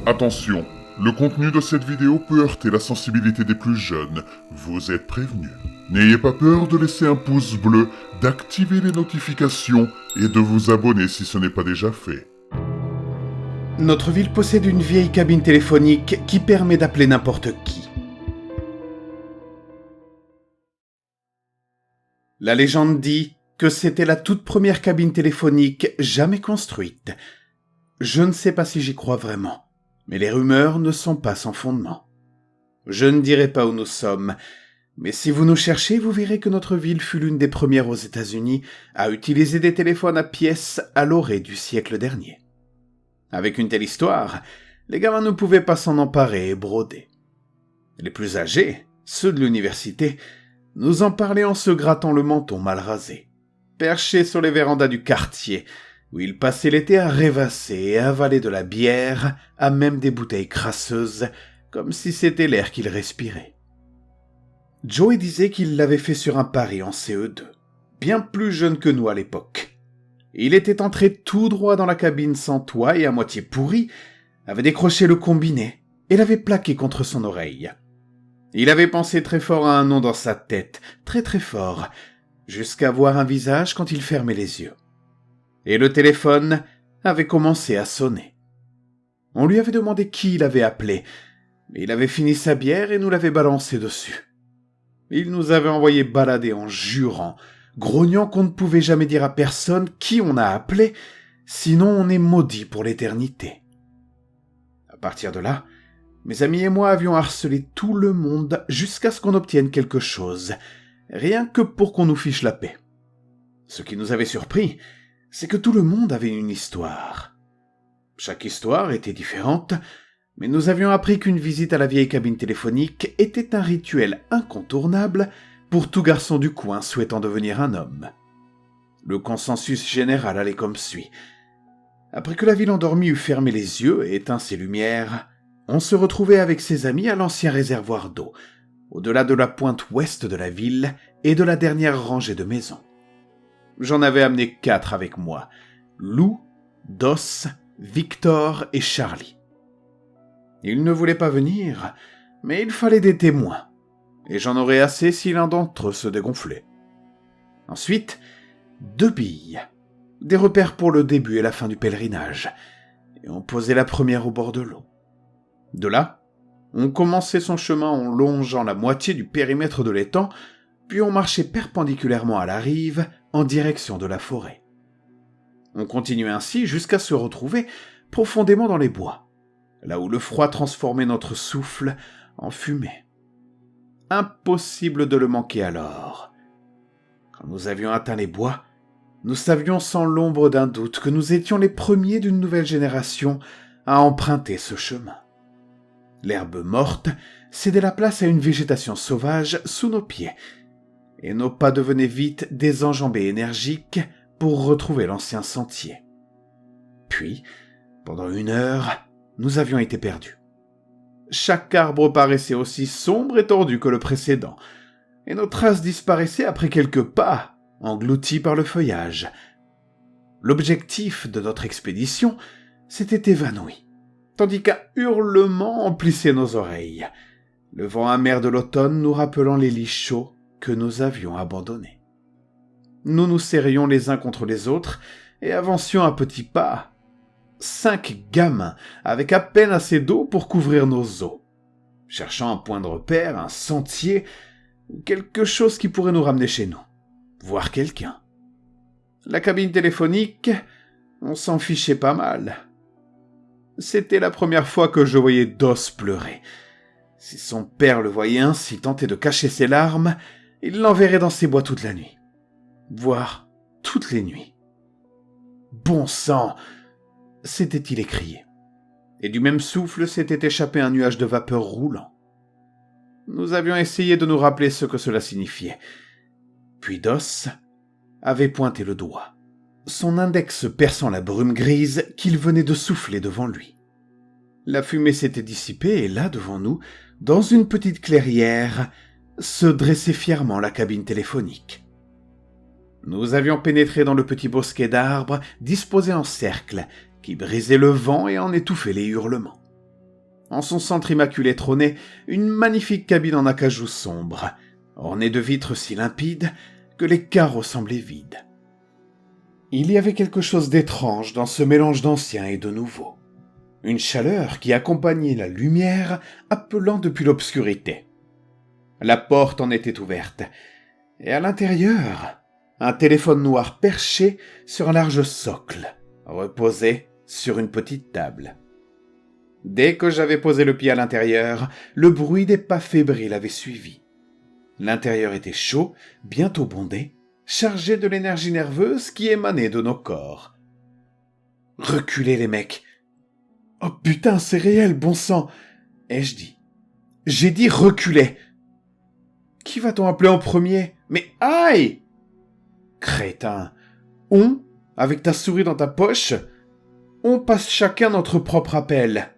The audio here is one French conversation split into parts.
Attention, le contenu de cette vidéo peut heurter la sensibilité des plus jeunes. Vous êtes prévenus. N'ayez pas peur de laisser un pouce bleu, d'activer les notifications et de vous abonner si ce n'est pas déjà fait. Notre ville possède une vieille cabine téléphonique qui permet d'appeler n'importe qui. La légende dit que c'était la toute première cabine téléphonique jamais construite. Je ne sais pas si j'y crois vraiment, mais les rumeurs ne sont pas sans fondement. Je ne dirai pas où nous sommes, mais si vous nous cherchez, vous verrez que notre ville fut l'une des premières aux États-Unis à utiliser des téléphones à pièces à l'orée du siècle dernier. Avec une telle histoire, les gamins ne pouvaient pas s'en emparer et broder. Les plus âgés, ceux de l'université, nous en parlaient en se grattant le menton mal rasé, perchés sur les vérandas du quartier, où ils passaient l'été à rêvasser et avaler de la bière à même des bouteilles crasseuses, comme si c'était l'air qu'ils respiraient. Joey disait qu'il l'avait fait sur un pari en CE2, bien plus jeune que nous à l'époque. Il était entré tout droit dans la cabine sans toit et à moitié pourri, avait décroché le combiné et l'avait plaqué contre son oreille. Il avait pensé très fort à un nom dans sa tête, très très fort, jusqu'à voir un visage quand il fermait les yeux. Et le téléphone avait commencé à sonner. On lui avait demandé qui il avait appelé, mais il avait fini sa bière et nous l'avait balancé dessus. Il nous avait envoyé balader en jurant, grognant qu'on ne pouvait jamais dire à personne qui on a appelé, sinon on est maudit pour l'éternité. À partir de là, mes amis et moi avions harcelé tout le monde jusqu'à ce qu'on obtienne quelque chose, rien que pour qu'on nous fiche la paix. Ce qui nous avait surpris, c'est que tout le monde avait une histoire. Chaque histoire était différente, mais nous avions appris qu'une visite à la vieille cabine téléphonique était un rituel incontournable pour tout garçon du coin souhaitant devenir un homme. Le consensus général allait comme suit. Après que la ville endormie eut fermé les yeux et éteint ses lumières, on se retrouvait avec ses amis à l'ancien réservoir d'eau, au-delà de la pointe ouest de la ville et de la dernière rangée de maisons. J'en avais amené 4 avec moi, Lou, Dos, Victor et Charlie. Ils ne voulaient pas venir, mais il fallait des témoins, et j'en aurais assez si l'un d'entre eux se dégonflait. Ensuite, 2 billes, des repères pour le début et la fin du pèlerinage, et on posait la première au bord de l'eau. De là, on commençait son chemin en longeant la moitié du périmètre de l'étang, puis on marchait perpendiculairement à la rive en direction de la forêt. On continuait ainsi jusqu'à se retrouver profondément dans les bois, là où le froid transformait notre souffle en fumée. Impossible de le manquer alors. Quand nous avions atteint les bois, nous savions sans l'ombre d'un doute que nous étions les premiers d'une nouvelle génération à emprunter ce chemin. L'herbe morte cédait la place à une végétation sauvage sous nos pieds, et nos pas devenaient vite des enjambées énergiques pour retrouver l'ancien sentier. Puis, pendant 1 heure, nous avions été perdus. Chaque arbre paraissait aussi sombre et tordu que le précédent, et nos traces disparaissaient après quelques pas, engloutis par le feuillage. L'objectif de notre expédition s'était évanoui, tandis qu'un hurlement emplissait nos oreilles, le vent amer de l'automne nous rappelant les lits chauds que nous avions abandonnés. Nous nous serrions les uns contre les autres et avancions à petits pas. 5 gamins avec à peine assez d'eau pour couvrir nos os, cherchant un point de repère, un sentier, ou quelque chose qui pourrait nous ramener chez nous, voir quelqu'un. La cabine téléphonique, on s'en fichait pas mal. C'était la première fois que je voyais Dos pleurer. Si son père le voyait ainsi tenter de cacher ses larmes, il l'enverrait dans ses bois toute la nuit, voire toutes les nuits. Bon sang, s'était-il écrié, et du même souffle s'était échappé un nuage de vapeur roulant. Nous avions essayé de nous rappeler ce que cela signifiait. Puis Dos avait pointé le doigt, son index perçant la brume grise qu'il venait de souffler devant lui. La fumée s'était dissipée et là, devant nous, dans une petite clairière, se dressait fièrement la cabine téléphonique. Nous avions pénétré dans le petit bosquet d'arbres disposés en cercle, qui brisait le vent et en étouffait les hurlements. En son centre immaculé trônait une magnifique cabine en acajou sombre, ornée de vitres si limpides que les carreaux semblaient vides. Il y avait quelque chose d'étrange dans ce mélange d'ancien et de nouveau. Une chaleur qui accompagnait la lumière appelant depuis l'obscurité. La porte en était ouverte, et à l'intérieur, un téléphone noir perché sur un large socle, reposé sur une petite table. Dès que j'avais posé le pied à l'intérieur, le bruit des pas fébriles avait suivi. L'intérieur était chaud, bientôt bondé, chargé de l'énergie nerveuse qui émanait de nos corps. « Reculez les mecs !»« Oh putain, c'est réel, bon sang !» ai-je dit. « J'ai dit reculez !»« Qui va-t-on appeler en premier ? Mais aïe !»« Crétin ! On, avec ta souris dans ta poche, on passe chacun notre propre appel. »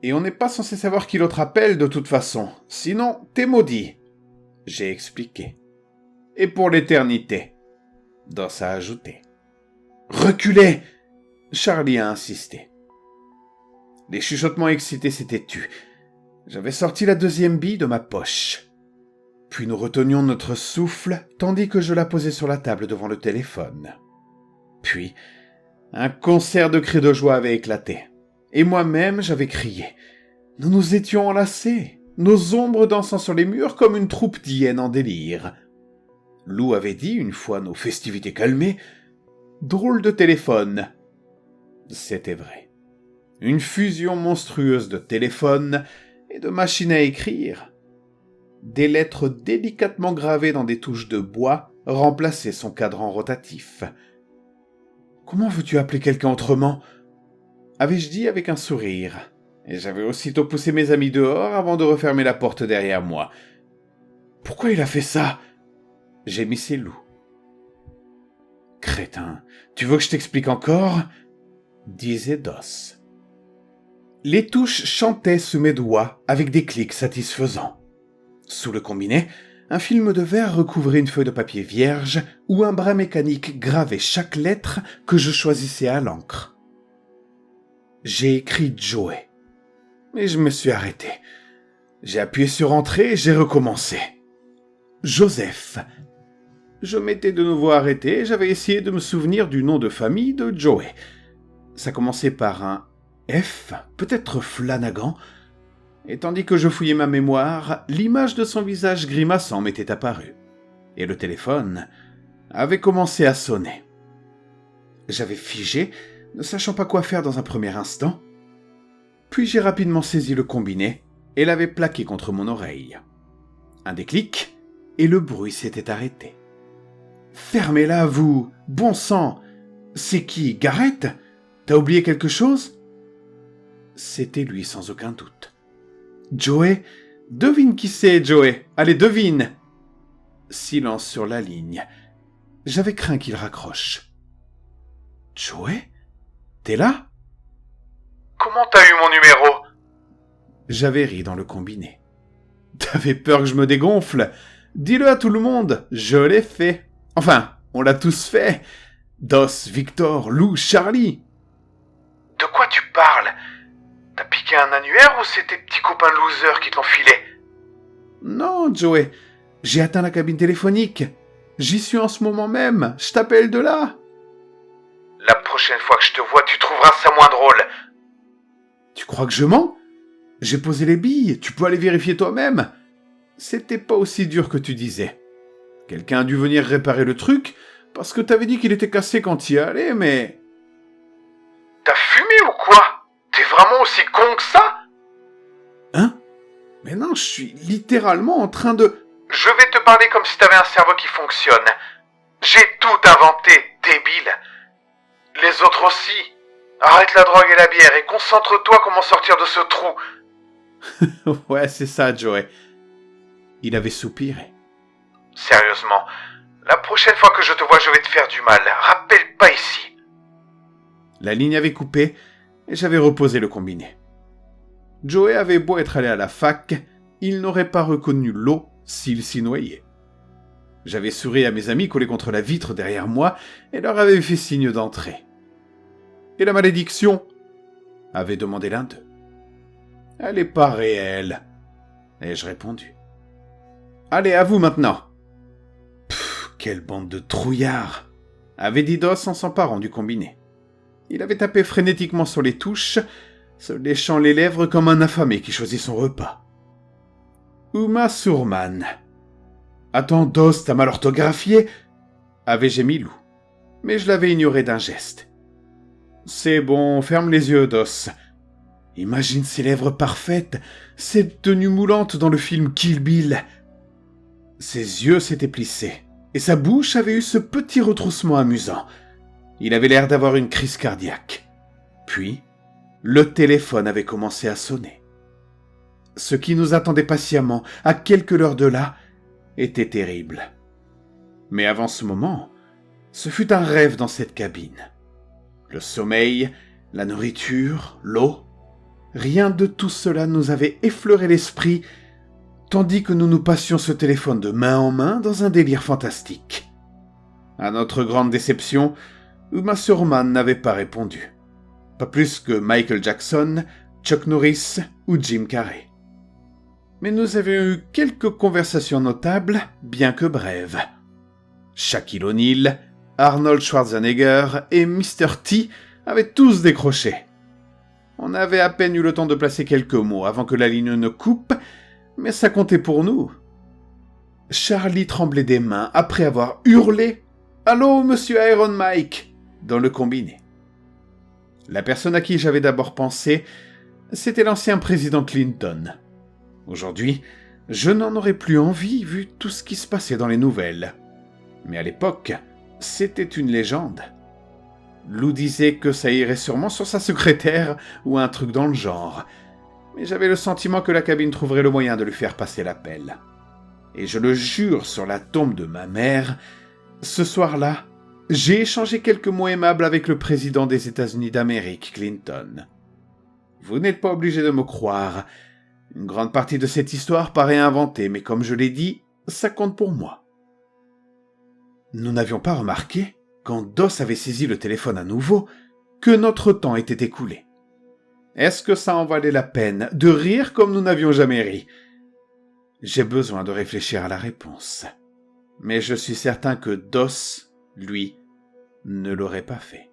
Et on n'est pas censé savoir qui l'autre appelle de toute façon, sinon t'es maudit. J'ai expliqué. Et pour l'éternité. Doss a ajouté. Reculez ! Charlie a insisté. Les chuchotements excités s'étaient tus. J'avais sorti la deuxième bille de ma poche. Puis nous retenions notre souffle tandis que je la posais sur la table devant le téléphone. Puis, un concert de cris de joie avait éclaté. Et moi-même, j'avais crié. Nous nous étions enlacés, nos ombres dansant sur les murs comme une troupe d'hyènes en délire. Lou avait dit, une fois nos festivités calmées, « Drôle de téléphone !» C'était vrai. Une fusion monstrueuse de téléphone et de machine à écrire. Des lettres délicatement gravées dans des touches de bois remplaçaient son cadran rotatif. « Comment veux-tu appeler quelqu'un autrement ?» avais-je dit avec un sourire, et j'avais aussitôt poussé mes amis dehors avant de refermer la porte derrière moi. « Pourquoi il a fait ça ?» gémissait Lou. « Crétin, tu veux que je t'explique encore ?» disait Doss. Les touches chantaient sous mes doigts avec des clics satisfaisants. Sous le combiné, un film de verre recouvrait une feuille de papier vierge où un bras mécanique gravait chaque lettre que je choisissais à l'encre. J'ai écrit Joey, mais je me suis arrêté. J'ai appuyé sur Entrée et j'ai recommencé. Joseph. Je m'étais de nouveau arrêté et j'avais essayé de me souvenir du nom de famille de Joey. Ça commençait par un F, peut-être Flanagan, et tandis que je fouillais ma mémoire, l'image de son visage grimaçant m'était apparue, et le téléphone avait commencé à sonner. J'avais figé, ne sachant pas quoi faire dans un premier instant. Puis j'ai rapidement saisi le combiné et l'avais plaqué contre mon oreille. Un déclic, et le bruit s'était arrêté. « Fermez-la, vous ! Bon sang ! C'est qui, Garrett ? T'as oublié quelque chose ?» C'était lui sans aucun doute. « Joey ? Devine qui c'est, Joey ! Allez, devine !» Silence sur la ligne. J'avais craint qu'il raccroche. « Joey ? T'es là ? » « Comment t'as eu mon numéro ?» J'avais ri dans le combiné. « T'avais peur que je me dégonfle ? Dis-le à tout le monde, je l'ai fait. Enfin, on l'a tous fait. Doss, Victor, Lou, Charlie. » « De quoi tu parles ? T'as piqué un annuaire ou c'est tes petits copains losers qui te l'ont filé ? » ?»« Non, Joey, j'ai atteint la cabine téléphonique. J'y suis en ce moment même, je t'appelle de là. » »« La prochaine fois que je te vois, tu trouveras ça moins drôle. » »« Tu crois que je mens ? J'ai posé les billes, tu peux aller vérifier toi-même. C'était pas aussi dur que tu disais. Quelqu'un a dû venir réparer le truc, parce que t'avais dit qu'il était cassé quand t'y allais, mais... » »« T'as fumé ou quoi ? T'es vraiment aussi con que ça ? » ?»« Hein ? Mais non, je suis littéralement en train de... » »« Je vais te parler comme si t'avais un cerveau qui fonctionne. J'ai tout inventé, débile. Les autres aussi. Arrête la drogue et la bière et concentre-toi comment sortir de ce trou. » »« Ouais, c'est ça, Joey. » Il avait soupiré. « Sérieusement, la prochaine fois que je te vois, je vais te faire du mal. Rappelle pas ici. » La ligne avait coupé et j'avais reposé le combiné. Joey avait beau être allé à la fac, il n'aurait pas reconnu l'eau s'il s'y noyait. J'avais souri à mes amis collés contre la vitre derrière moi et leur avais fait signe d'entrer. « Et la malédiction ?» avait demandé l'un d'eux. Elle est pas réelle, ai-je répondu. Allez, à vous maintenant. Quelle bande de trouillards, avait dit Doss en s'emparant du combiné. Il avait tapé frénétiquement sur les touches, se léchant les lèvres comme un affamé qui choisit son repas. Uma Thurman. Attends, Doss, t'as mal orthographié, avait gémi Lou, mais je l'avais ignoré d'un geste. C'est bon, ferme les yeux, Doss. Imagine ses lèvres parfaites, cette tenue moulante dans le film Kill Bill. Ses yeux s'étaient plissés, et sa bouche avait eu ce petit retroussement amusant. Il avait l'air d'avoir une crise cardiaque. Puis, le téléphone avait commencé à sonner. Ce qui nous attendait patiemment, à quelques heures de là, était terrible. Mais avant ce moment, ce fut un rêve dans cette cabine. Le sommeil, la nourriture, l'eau, rien de tout cela nous avait effleuré l'esprit, tandis que nous nous passions ce téléphone de main en main dans un délire fantastique. À notre grande déception, Uma Thurman n'avait pas répondu. Pas plus que Michael Jackson, Chuck Norris ou Jim Carrey. Mais nous avions eu quelques conversations notables, bien que brèves. Shaquille O'Neal, Arnold Schwarzenegger et Mr. T avaient tous décroché. On avait à peine eu le temps de placer quelques mots avant que la ligne ne coupe, mais ça comptait pour nous. Charlie tremblait des mains après avoir hurlé « Allô, monsieur Iron Mike !» dans le combiné. La personne à qui j'avais d'abord pensé, c'était l'ancien président Clinton. Aujourd'hui, je n'en aurais plus envie vu tout ce qui se passait dans les nouvelles. Mais à l'époque, c'était une légende. Lou disait que ça irait sûrement sur sa secrétaire ou un truc dans le genre. Mais j'avais le sentiment que la cabine trouverait le moyen de lui faire passer l'appel. Et je le jure sur la tombe de ma mère, ce soir-là, j'ai échangé quelques mots aimables avec le président des États-Unis d'Amérique, Clinton. Vous n'êtes pas obligé de me croire. Une grande partie de cette histoire paraît inventée, mais comme je l'ai dit, ça compte pour moi. Nous n'avions pas remarqué, quand Doss avait saisi le téléphone à nouveau, que notre temps était écoulé. Est-ce que ça en valait la peine de rire comme nous n'avions jamais ri ? J'ai besoin de réfléchir à la réponse. Mais je suis certain que Doss, lui, ne l'aurait pas fait.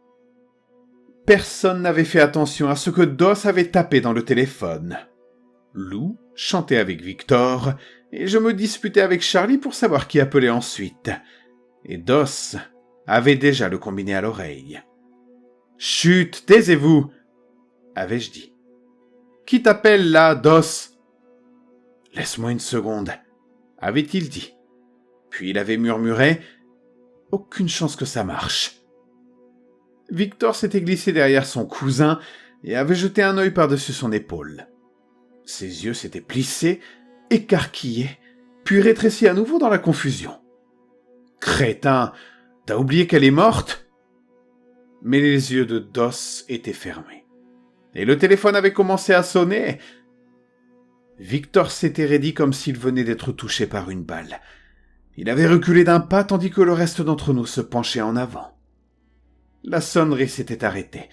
Personne n'avait fait attention à ce que Doss avait tapé dans le téléphone. Lou chantait avec Victor, et je me disputais avec Charlie pour savoir qui appelait ensuite. Et Doss avait déjà le combiné à l'oreille. « Chut, taisez-vous !» avais-je dit. « Qui t'appelle là, Doss ?»« Laisse-moi une seconde, » avait-il dit. Puis il avait murmuré « Aucune chance que ça marche. » Victor s'était glissé derrière son cousin et avait jeté un œil par-dessus son épaule. Ses yeux s'étaient plissés, écarquillés, puis rétrécis à nouveau dans la confusion. « Crétin, t'as oublié qu'elle est morte ?» Mais les yeux de Doss étaient fermés. Et le téléphone avait commencé à sonner. Victor s'était raidi comme s'il venait d'être touché par une balle. Il avait reculé d'un pas tandis que le reste d'entre nous se penchait en avant. La sonnerie s'était arrêtée.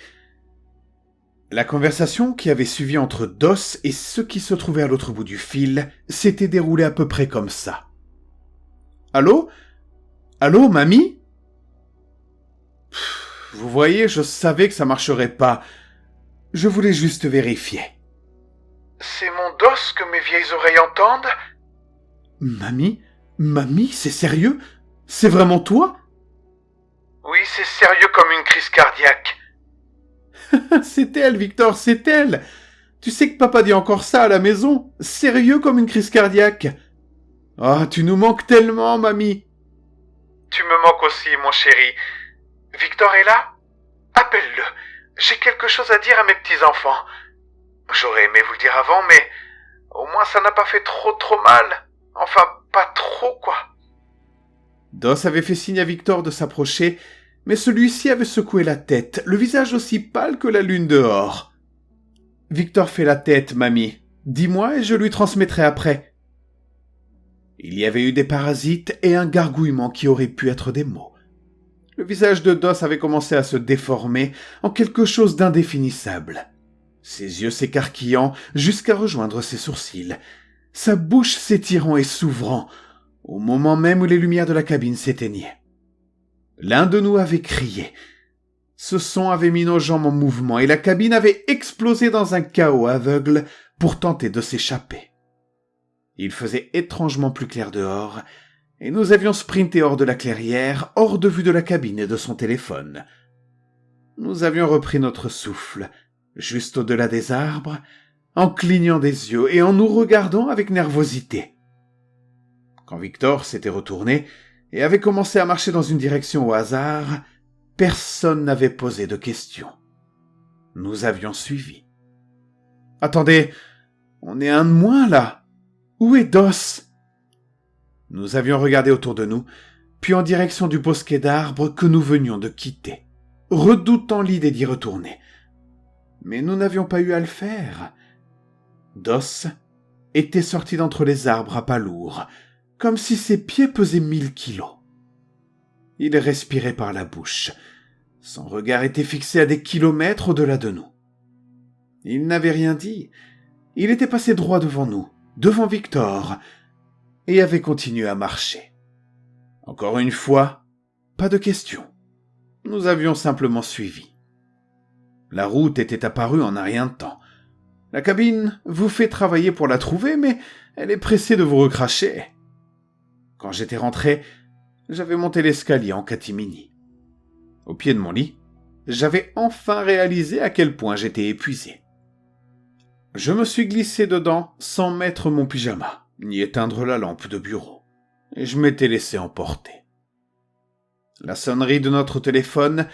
La conversation qui avait suivi entre Doss et ceux qui se trouvaient à l'autre bout du fil s'était déroulée à peu près comme ça. « Allô ? Allô, mamie ? » Vous voyez, je savais que ça marcherait pas. Je voulais juste vérifier. « C'est mon Doss que mes vieilles oreilles entendent ? » Mamie ? Mamie, c'est sérieux ? C'est vraiment toi ? Oui, c'est sérieux comme une crise cardiaque. C'est elle, Victor, c'est elle. Tu sais que papa dit encore ça à la maison. Sérieux comme une crise cardiaque. Ah, tu nous manques tellement, mamie. Tu me manques aussi, mon chéri. Victor est là ? Appelle-le. J'ai quelque chose à dire à mes petits-enfants. J'aurais aimé vous le dire avant, mais au moins ça n'a pas fait trop mal. Enfin, pas trop, quoi. Doss avait fait signe à Victor de s'approcher, mais celui-ci avait secoué la tête, le visage aussi pâle que la lune dehors. « Victor fait la tête, mamie. Dis-moi et je lui transmettrai après. » Il y avait eu des parasites et un gargouillement qui auraient pu être des mots. Le visage de Doss avait commencé à se déformer en quelque chose d'indéfinissable. ses yeux s'écarquillant jusqu'à rejoindre ses sourcils, sa bouche s'étirant et s'ouvrant, au moment même où les lumières de la cabine s'éteignaient. L'un de nous avait crié. Ce son avait mis nos jambes en mouvement et la cabine avait explosé dans un chaos aveugle pour tenter de s'échapper. Il faisait étrangement plus clair dehors, et nous avions sprinté hors de la clairière, hors de vue de la cabine et de son téléphone. Nous avions repris notre souffle, juste au-delà des arbres, en clignant des yeux et en nous regardant avec nervosité. Quand Victor s'était retourné et avait commencé à marcher dans une direction au hasard, personne n'avait posé de questions. Nous avions suivi. « Attendez, on est un de moins là. Où est Dos ?» Nous avions regardé autour de nous, puis en direction du bosquet d'arbres que nous venions de quitter, redoutant l'idée d'y retourner. Mais nous n'avions pas eu à le faire. Dos était sorti d'entre les arbres à pas lourds, comme si ses pieds pesaient 1000 kilos. Il respirait par la bouche. Son regard était fixé à des kilomètres au-delà de nous. Il n'avait rien dit. Il était passé droit devant nous, devant Victor, et avait continué à marcher. Encore une fois, pas de questions. Nous avions simplement suivi. La route était apparue en un rien de temps. La cabine vous fait travailler pour la trouver, mais elle est pressée de vous recracher. Quand j'étais rentré, j'avais monté l'escalier en catimini. Au pied de mon lit, j'avais enfin réalisé à quel point j'étais épuisé. Je me suis glissé dedans sans mettre mon pyjama, ni éteindre la lampe de bureau, et je m'étais laissé emporter. La sonnerie de notre téléphone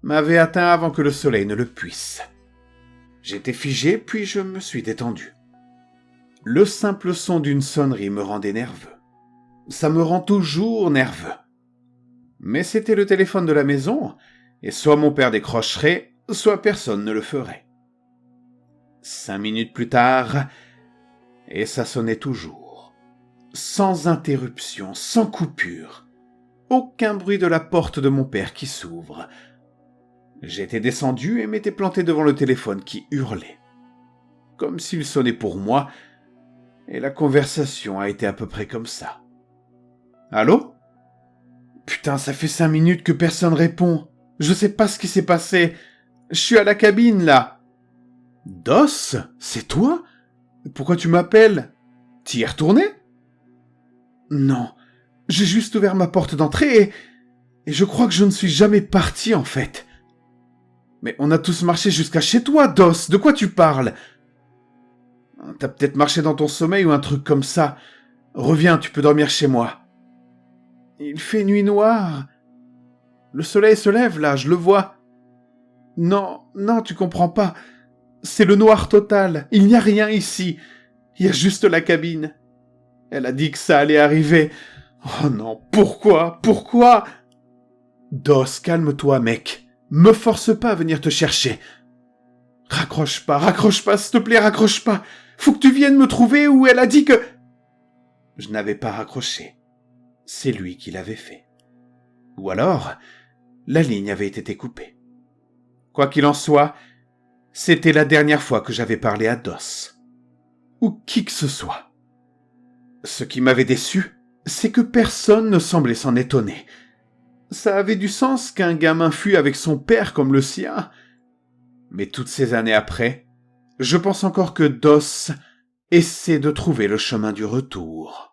m'avait atteint avant que le soleil ne le puisse. J'étais figé, puis je me suis détendu. Le simple son d'une sonnerie me rendait nerveux. Ça me rend toujours nerveux. Mais c'était le téléphone de la maison, et soit mon père décrocherait, soit personne ne le ferait. 5 minutes plus tard, et ça sonnait toujours. Sans interruption, sans coupure. Aucun bruit de la porte de mon père qui s'ouvre. J'étais descendu et m'étais planté devant le téléphone qui hurlait. Comme s'il sonnait pour moi, et la conversation a été à peu près comme ça. « Allô ? Putain, ça fait 5 minutes que personne répond. Je sais pas ce qui s'est passé. Je suis à la cabine, là. »« Dos, c'est toi ? Pourquoi tu m'appelles ? T'y es retourné ? » ?»« Non, j'ai juste ouvert ma porte d'entrée et je crois que je ne suis jamais parti, en fait. »« Mais on a tous marché jusqu'à chez toi, Dos. De quoi tu parles ? » ?»« T'as peut-être marché dans ton sommeil ou un truc comme ça. Reviens, tu peux dormir chez moi. » Il fait nuit noire. Le soleil se lève là, je le vois. Non, tu comprends pas. C'est le noir total. Il n'y a rien ici. Il y a juste la cabine. Elle a dit que ça allait arriver. Oh non, pourquoi ? Dos, calme-toi, mec. Me force pas à venir te chercher. Raccroche pas, s'il te plaît, raccroche pas. Faut que tu viennes me trouver où elle a dit que... Je n'avais pas raccroché. C'est lui qui l'avait fait. Ou alors, la ligne avait été coupée. Quoi qu'il en soit, c'était la dernière fois que j'avais parlé à Dos. Ou qui que ce soit. Ce qui m'avait déçu, c'est que personne ne semblait s'en étonner. Ça avait du sens qu'un gamin fût avec son père comme le sien. Mais toutes ces années après, je pense encore que Dos essaie de trouver le chemin du retour.